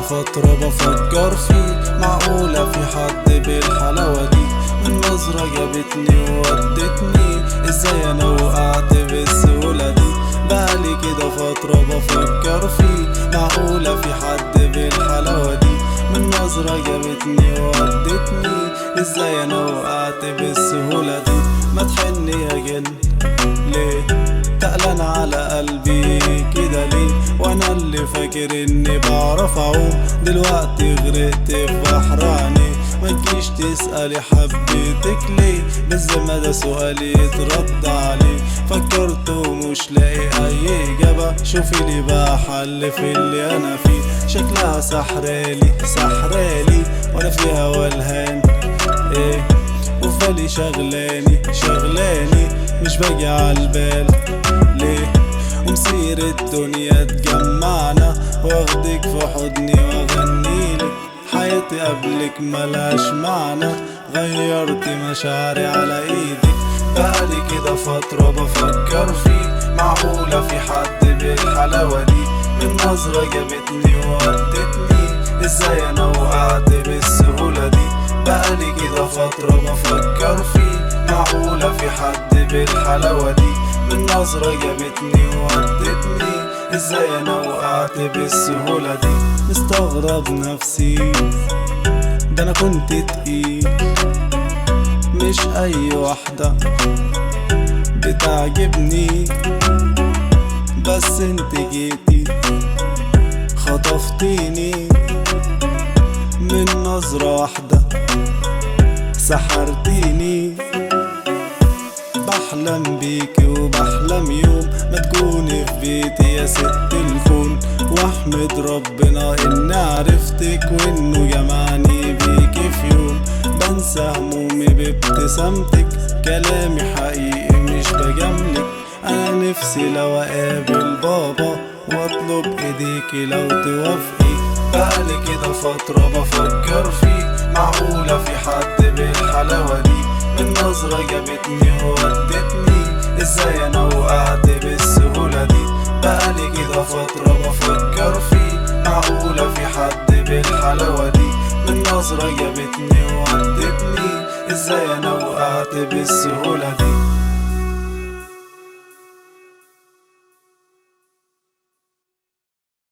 فترة بفكر فيه، معقولة في حد بالحلاوة دي؟ من نظرة جابتني وودتني، ازاي انا وقعت بالسهولة دي؟ بقالي كده فترة بفكر فيه، معقولة في حد بالحلاوة دي؟ من نظرة جابتني وودتني، ازاي انا وقعت بالسهولة دي؟ ما تحني يا جن ليه تقلان على قلبي كده ليه؟ وانا اللي فاكر اني بعرف اعوم، دلوقتي غرقت في بحر عيني. ما تجيش تسألي حبيتك ليه، بالذمة ده سؤالي يترد عليه. فكرت ومش لاقي اي اجابة، شوفي لي بقى حل في اللي انا فيه. شكلها سحرالي سحرالي وانا فيها والهان ايه، وفي بالي شغلاني شغلاني مش باجي عالبال ليه؟ ومسير الدنيا تجمعنا، واخدك في حضني واغنيلك، حياتي قبلك ملهاش معنى، غيرت مشاعري على ايدك. بقالي كده فترة بفكر فيه، معقولة في حد بالحلاوة دي؟ من نظرة جابتني وودتني، ازاي انا وقعت بالسهولة دي؟ بقالي كده فترة بفكر فيه، معقولة في حد بالحلاوة دي؟ من نظرة جابتني وودتني، ازاي انا وقعت بالسهولة دي؟ مستغرب نفسي ده انا كنت تقيل، مش اي واحدة بتعجبني، بس انت جيتي خطفتيني من نظرة واحدة سحرتيني. بحلم بيكي وبحلم يوم ما تكوني في بيتي يا ست الكون، واحمد ربنا اني عرفتك وانه جمعني بيكي في يوم. بنسى همومي بابتسامتك، كلامي حقيقي مش بجاملك. انا نفسي لو اقابل بابا واطلب ايديكي لو توافقي. بقالي كده فترة بفكر فيه، معقولة في حد بالحلاوة دي؟ من نظرة جابتني وودتني، ازاي انا وقعت بالسهولة دي؟ بقالي كده فترة بفكر فيه، معقولة في حد بالحلاوة دي؟ من نظرة جابتني وودتني، ازاي انا وقعت بالسهولة دي؟